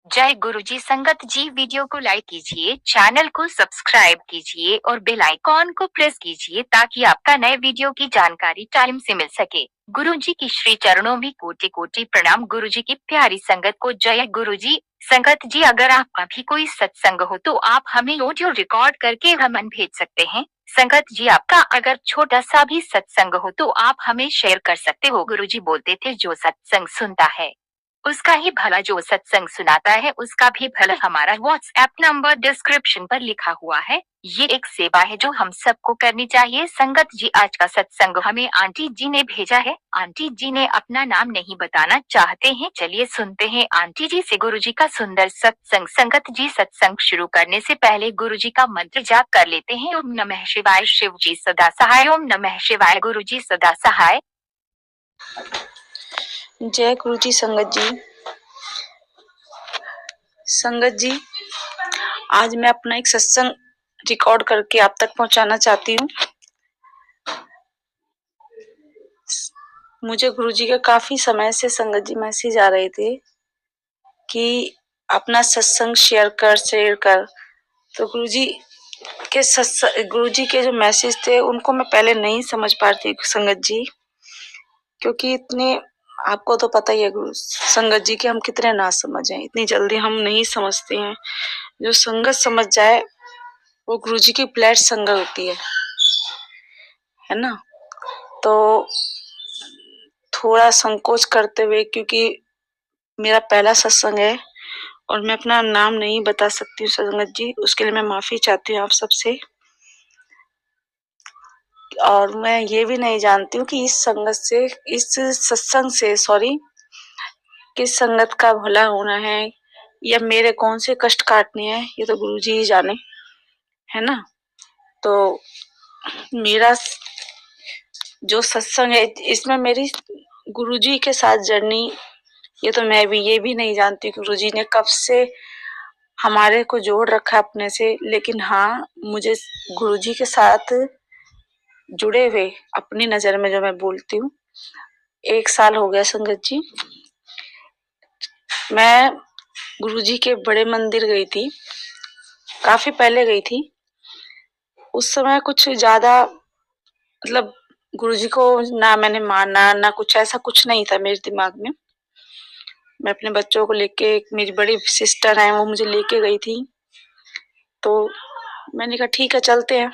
जय गुरुजी। संगत जी, वीडियो को लाइक कीजिए, चैनल को सब्सक्राइब कीजिए और बेल आइकॉन को प्रेस कीजिए ताकि आपका नए वीडियो की जानकारी टाइम से मिल सके। गुरुजी की श्री चरणों में कोटि कोटि प्रणाम। गुरुजी की प्यारी संगत को जय गुरुजी। संगत जी, अगर आपका भी कोई सत्संग हो तो आप हमें ऑडियो रिकॉर्ड करके हमें भेज सकते हैं। संगत जी, आपका अगर छोटा सा भी सत्संग हो तो आप हमें शेयर कर सकते हो। गुरुजी बोलते थे, जो सत्संग सुनता है उसका ही भला, जो सत्संग सुनाता है उसका भी भला। हमारा व्हाट्सएप नंबर डिस्क्रिप्शन पर लिखा हुआ है। ये एक सेवा है जो हम सबको करनी चाहिए। संगत जी, आज का सत्संग हमें आंटी जी ने भेजा है। आंटी जी ने अपना नाम नहीं बताना चाहते हैं। चलिए सुनते हैं आंटी जी से गुरु जी का सुंदर सत्संग। संगत जी, सत्संग शुरू करने से पहले गुरु जी का मंत्र जाप कर लेते हैं। ओम नमः शिवाय। शिव जी सदा सहाय। ओम नमः शिवाय। गुरु जी सदा सहाय। जय गुरु जी। संगत जी, संगत जी, आज मैं अपना एक सत्संग रिकॉर्ड करके आप तक पहुंचाना चाहती हूँ। मुझे गुरु जी के काफी समय से संगत जी मैसेज आ रहे थे कि अपना सत्संग शेयर कर। तो गुरु जी के जो मैसेज थे उनको मैं पहले नहीं समझ पाती संगत जी, क्योंकि इतने आपको तो पता ही है गुरु संगत जी कि हम कितने ना समझ हैं, इतनी जल्दी हम नहीं समझते हैं। जो संगत समझ जाए वो गुरु जी की प्लेट संगत होती है ना। तो थोड़ा संकोच करते हुए, क्योंकि मेरा पहला सत्संग है और मैं अपना नाम नहीं बता सकती हूँ संगत जी, उसके लिए मैं माफी चाहती हूँ आप सबसे। और मैं ये भी नहीं जानती हूँ कि इस सत्संग से किस संगत का भला होना है या मेरे कौन से कष्ट काटने हैं, ये तो गुरु जी ही जाने, है ना। तो मेरा जो सत्संग है इसमें मेरी गुरुजी के साथ जर्नी, ये तो मैं भी ये भी नहीं जानती गुरुजी ने कब से हमारे को जोड़ रखा है अपने से। लेकिन हाँ, मुझे गुरुजी के साथ जुड़े हुए अपनी नजर में जो मैं बोलती हूँ, 1 साल हो गया संगत जी। मैं गुरुजी के बड़े मंदिर गई थी, काफी पहले गई थी। उस समय कुछ ज्यादा मतलब गुरुजी को ना मैंने माना ना कुछ, ऐसा कुछ नहीं था मेरे दिमाग में। मैं अपने बच्चों को लेके, मेरी बड़ी सिस्टर है वो मुझे लेके गई थी, तो मैंने कहा ठीक है चलते हैं।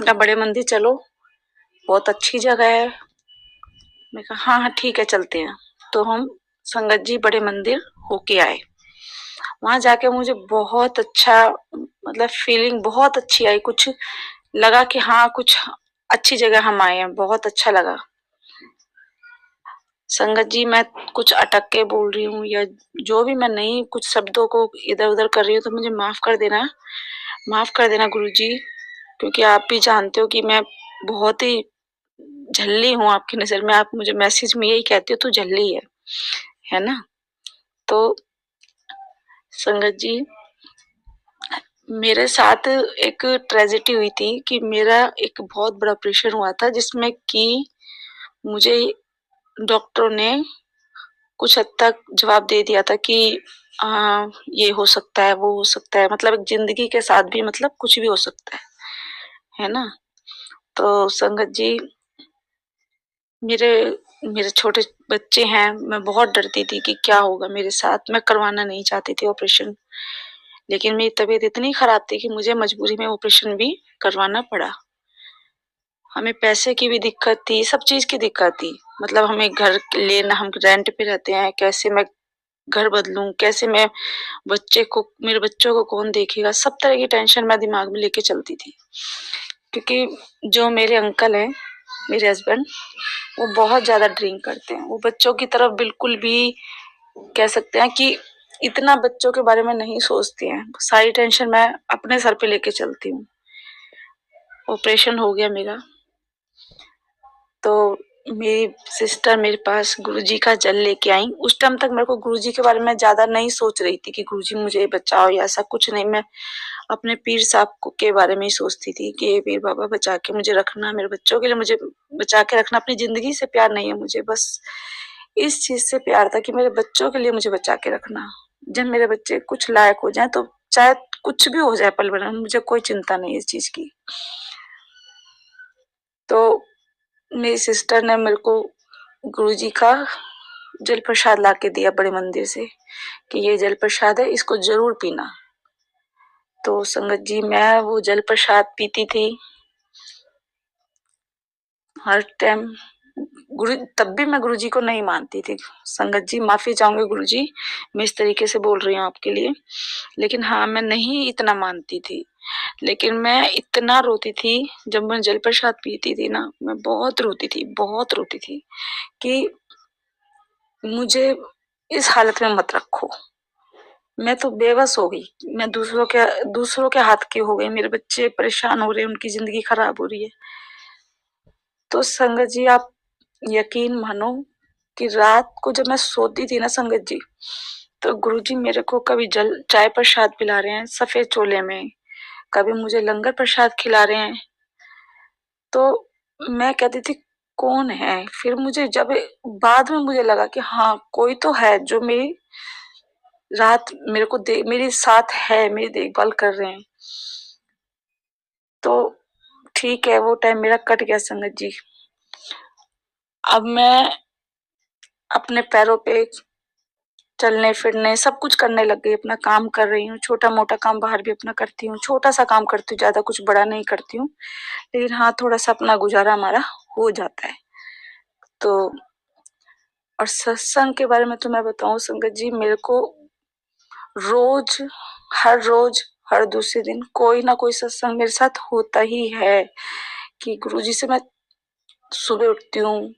ना बड़े मंदिर चलो, बहुत अच्छी जगह है। मैं कहा हाँ हाँ ठीक है चलते हैं। तो हम संगत जी बड़े मंदिर होके आए। वहां जाके मुझे बहुत अच्छा, मतलब फीलिंग बहुत अच्छी आई। कुछ लगा कि हाँ कुछ अच्छी जगह हम आए हैं, बहुत अच्छा लगा। संगत जी, मैं कुछ अटक के बोल रही हूँ या जो भी मैं नहीं कुछ शब्दों को इधर उधर कर रही हूँ तो मुझे माफ कर देना गुरु जी, क्योंकि आप भी जानते हो कि मैं बहुत ही झल्ली हूँ आपकी नजर में। आप मुझे मैसेज में यही कहते हो तू झल्ली है ना। तो संगत जी, मेरे साथ एक ट्रेजेडी हुई थी कि मेरा एक बहुत बड़ा ऑपरेशन हुआ था, जिसमें कि मुझे डॉक्टरों ने कुछ हद तक जवाब दे दिया था कि ये हो सकता है वो हो सकता है, मतलब एक जिंदगी के साथ भी मतलब कुछ भी हो सकता है ना। तो संगत जी, मेरे मेरे छोटे बच्चे हैं, मैं बहुत डरती थी कि क्या होगा मेरे साथ। मैं करवाना नहीं चाहती थी ऑपरेशन, लेकिन मेरी तबीयत इतनी खराब थी कि मुझे मजबूरी में ऑपरेशन भी करवाना पड़ा। हमें पैसे की भी दिक्कत थी, सब चीज की दिक्कत थी। मतलब हमें घर लेना, हम रेंट पे रहते हैं, कैसे मैं घर बदलूं, कैसे मैं मेरे बच्चों को कौन देखेगा, सब तरह की टेंशन मैं दिमाग में लेके चलती थी। क्योंकि जो मेरे अंकल हैं, मेरे हस्बैंड, वो बहुत ज्यादा ड्रिंक करते हैं। वो बच्चों की तरफ बिल्कुल भी कह सकते हैं कि इतना बच्चों के बारे में नहीं सोचते हैं। सारी टेंशन मैं अपने सर पे लेके चलती हूँ। ऑपरेशन हो गया मेरा, तो मेरी सिस्टर मेरे पास गुरुजी का जल लेके आई। उस टाइम तक मेरे को गुरुजी के बारे में ज्यादा नहीं सोच रही थी कि गुरुजी मुझे बचाओ या ऐसा कुछ नहीं। मैं अपने पीर साहब को के बारे में ही सोचती थी कि पीर बाबा बचा के मुझे रखना, मेरे बच्चों के लिए मुझे बचा के रखना। अपनी जिंदगी से प्यार नहीं है मुझे, बस इस चीज से प्यार था कि मेरे बच्चों के लिए मुझे बचा के रखना। जब मेरे बच्चे कुछ लायक हो जाएं तो चाहे कुछ भी हो जाए पल भर में, मुझे कोई चिंता नहीं है इस चीज की। तो मेरी सिस्टर ने मेरे को गुरुजी का जल प्रसाद ला के दिया बड़े मंदिर से कि ये जल प्रसाद है, इसको जरूर पीना। तो संगत जी मैं वो जल प्रसाद पीती थी हर टाइम। गुरु तब भी मैं गुरुजी को नहीं मानती थी। संगत जी माफी चाहूंगी गुरुजी, मैं इस तरीके से बोल रही हूँ आपके लिए, लेकिन हाँ मैं नहीं इतना मानती थी। लेकिन मैं इतना रोती थी जब मैं जल प्रसाद पीती थी ना, मैं बहुत रोती थी, बहुत रोती थी कि मुझे इस हालत में मत रखो। मैं तो बेबस हो गई, मैं दूसरों के हाथ की हो गई, मेरे बच्चे परेशान हो रहे हैं, उनकी जिंदगी खराब हो रही है। तो संगत जी आप यकीन मानो कि रात को जब मैं सोती थी ना संगत जी, तो गुरुजी मेरे को कभी जल चाय प्रसाद पिला रहे हैं सफेद चोले में, कभी मुझे लंगर प्रसाद खिला रहे हैं। तो मैं कहती थी कौन है। फिर मुझे जब बाद में मुझे लगा कि हाँ कोई तो है जो मेरी रात मेरे को मेरे साथ है, मेरी देखभाल कर रहे हैं। तो ठीक है वो टाइम मेरा कट गया संगत जी। अब मैं अपने पैरों पे चलने फिरने सब कुछ करने लग गई, अपना काम कर रही हूँ, छोटा मोटा काम बाहर भी अपना करती हूँ, छोटा सा काम करती हूँ, ज्यादा कुछ बड़ा नहीं करती हूँ, लेकिन हाँ थोड़ा सा अपना गुजारा हमारा हो जाता है। तो और सत्संग के बारे में तो मैं बताऊं संगत जी, मेरे को रोज रोज हर दूसरे दिन कोई ना कोई सत्संग मेरे साथ होता ही है कि गुरुजी से मैं सुबह उठती हूँ,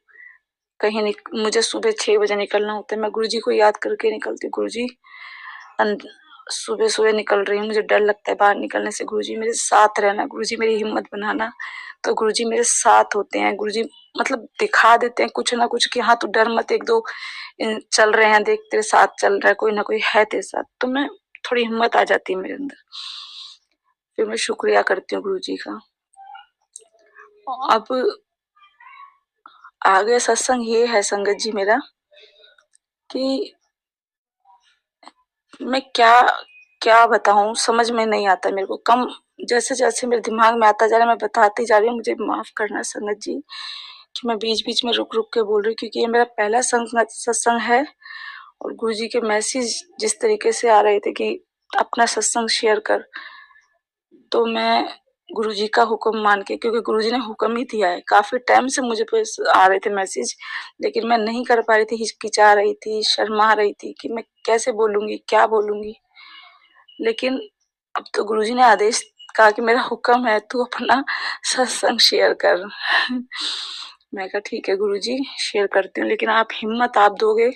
कहीं मुझे सुबह 6 बजे निकलना होता है, मैं गुरुजी को याद करके निकलती हूँ। गुरुजी सुबह सुबह निकल रही हूँ, मुझे डर लगता है बाहर निकलने से, गुरुजी मेरे साथ रहना, गुरुजी मेरी हिम्मत बनाना। तो गुरुजी मेरे साथ होते हैं, गुरुजी मतलब दिखा देते हैं कुछ ना कुछ कि हाँ तू डर मत, एक दो चल रहे हैं देख तेरे साथ चल रहा है, कोई ना कोई है तेरे साथ। तो मैं थोड़ी हिम्मत आ जाती है मेरे अंदर, फिर मैं शुक्रिया करती हूँ गुरुजी का। अब आगे सत्संग ये है संगत जी मेरा कि मैं क्या क्या बताऊं, समझ में नहीं आता मेरे को। कम जैसे जैसे मेरे दिमाग में आता जा रहा है मैं बताती जा रही हूँ, मुझे माफ करना संगत जी कि मैं बीच बीच में रुक रुक के बोल रही हूँ, क्योंकि ये मेरा पहला सत्संग है। और गुरुजी के मैसेज जिस तरीके से आ रहे थे कि अपना सत्संग शेयर कर, तो मैं गुरुजी का हुक्म मान के, क्योंकि गुरुजी ने हुक्म ही दिया है, काफी टाइम से मुझे पे आ रहे थे मैसेज, लेकिन मैं नहीं कर पा रही थी, हिचकिचा रही थी, शर्मा रही थी कि मैं कैसे बोलूंगी, क्या बोलूंगी। लेकिन अब तो गुरुजी ने आदेश कहा कि मेरा हुक्म है तू अपना सत्संग शेयर कर। मैं कहा ठीक है गुरुजी शेयर करती हूँ, लेकिन आप हिम्मत आप दोगे,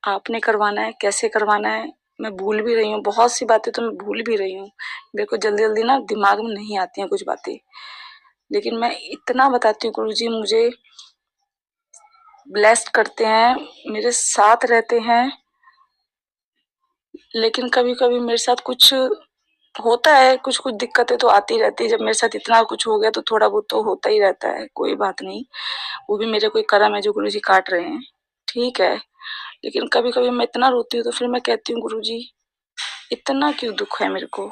आपने करवाना है, कैसे करवाना है। मैं भूल भी रही हूँ बहुत सी बातें, तो मैं भूल भी रही हूँ, मेरे को जल्दी जल्दी ना दिमाग में नहीं आती हैं कुछ बातें, लेकिन मैं इतना बताती हूँ गुरुजी मुझे ब्लेस्ड करते हैं, मेरे साथ रहते हैं। लेकिन कभी कभी मेरे साथ कुछ होता है, कुछ कुछ दिक्कतें तो आती रहती है, जब मेरे साथ इतना कुछ हो गया तो थोड़ा बहुत तो होता ही रहता है, कोई बात नहीं, वो भी मेरे कोई कर्म है जो गुरुजी काट रहे हैं, ठीक है। लेकिन कभी कभी मैं इतना रोती हूँ तो फिर मैं कहती हूँ गुरुजी इतना क्यों दुख है मेरे को,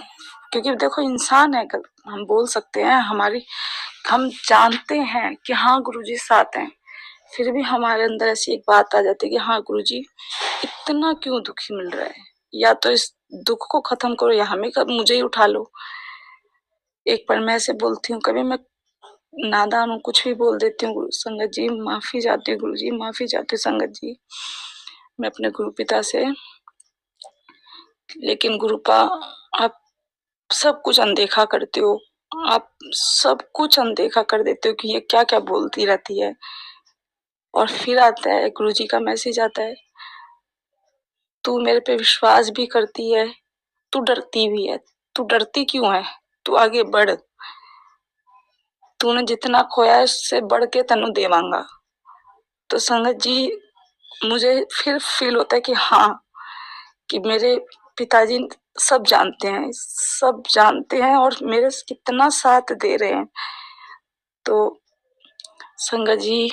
क्योंकि देखो इंसान है, हम बोल सकते हैं, हमारी हम जानते हैं कि हाँ गुरुजी साथ हैं, फिर भी हमारे अंदर ऐसी एक बात आ जाती है कि हाँ गुरुजी इतना क्यों दुखी मिल रहा है, या तो इस दुख को खत्म करो या हमें मुझे ही उठा लो। एक बार मैं ऐसे बोलती हूँ, कभी मैं नादान हूँ, कुछ भी बोल देती हूँ, संगत जी माफी चाहती हूँ, गुरु जी माफी चाहती हूँ संगत जी मैं अपने गुरु पिता से। लेकिन गुरुपा आप सब कुछ अनदेखा करते हो, आप सब कुछ अनदेखा कर देते हो कि ये क्या क्या बोलती रहती है। और फिर आता है गुरुजी का मैसेज आता है, तू मेरे पे विश्वास भी करती है, तू डरती भी है, तू डरती क्यों है, तू आगे बढ़, तूने जितना खोया है उससे बढ़ के तेनू देवांगा। तो संगत जी मुझे फिर फील होता है कि हाँ कि मेरे पिताजी सब जानते हैं, सब जानते हैं और मेरे कितना साथ दे रहे हैं। तो संगत जी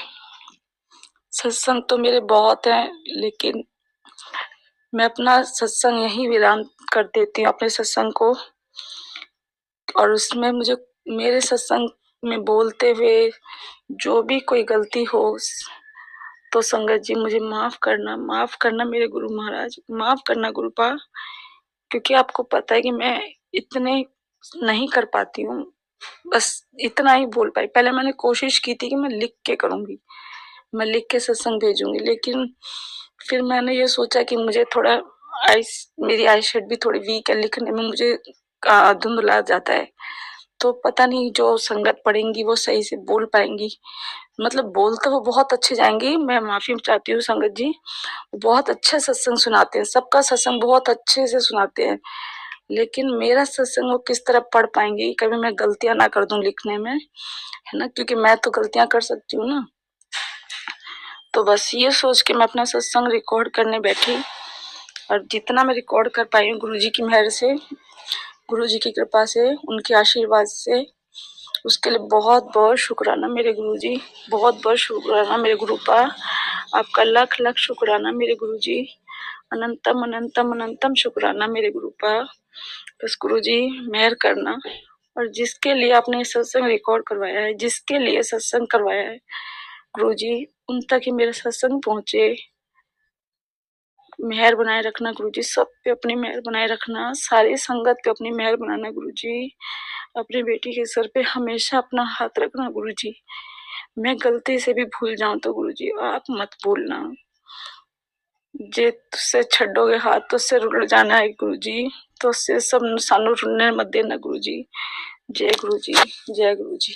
सत्संग तो मेरे बहुत हैं, लेकिन मैं अपना सत्संग यहीं विराम कर देती हूँ अपने सत्संग को। और उसमें मुझे मेरे सत्संग में बोलते हुए जो भी कोई गलती हो तो संगत जी मुझे माफ करना मेरे गुरु महाराज, माफ करना गुरुपा, क्योंकि आपको पता है कि मैं इतने नहीं कर पाती हूँ, बस इतना ही बोल पाई। पहले मैंने कोशिश की थी कि मैं लिख के करूंगी, मैं लिख के सत्संग भेजूंगी, लेकिन फिर मैंने ये सोचा कि मुझे थोड़ा मेरी आई शेड भी थोड़ी वीक है, लिखने में मुझे धुंधला जाता है, तो पता नहीं जो संगत पढ़ेंगी वो सही से बोल पाएंगी। मतलब बोल तो वो बहुत अच्छे जाएंगी, मैं माफी चाहती हूँ संगत जी, बहुत अच्छा सत्संग सुनाते हैं, सबका सत्संग बहुत अच्छे से सुनाते हैं, लेकिन मेरा सत्संग वो किस तरह पढ़ पाएंगी, कभी मैं गलतियां ना कर दूं लिखने में, है ना, क्योंकि मैं तो गलतियां कर सकती हूँ ना। तो बस ये सोच के मैं अपना सत्संग रिकॉर्ड करने बैठी, और जितना मैं रिकॉर्ड कर पाई हूँ गुरु जी की मेहर से, गुरु जी की कृपा से, उनके आशीर्वाद से, उसके लिए बहुत बहुत शुक्राना मेरे गुरु जी, बहुत बहुत शुक्राना मेरे गुरुपा, आपका लख लख शुक्राना मेरे गुरु जी, अनंतम अनंतम अनंतम शुक्राना मेरे गुरुपा। बस गुरु जी मेहर करना, और जिसके लिए आपने सत्संग रिकॉर्ड करवाया है, जिसके लिए सत्संग करवाया है गुरु जी, उन तक ही मेरा सत्संग पहुंचे, मेहर बनाए रखना गुरु जी, सब पे अपनी मेहर बनाए रखना, सारी संगत पे अपनी मेहर बनाना गुरु जी, अपनी बेटी के सर पे हमेशा अपना हाथ रखना गुरु जी, मैं गलती से भी भूल जाऊं तो गुरु जी आप मत भूलना, जे तुझसे छड्डोगे हाथ तो उससे रुड़ जाना है गुरु जी, तो उससे सब सानू रुड़ने मत देना गुरु जी। जय गुरु जी, जय गुरु जी।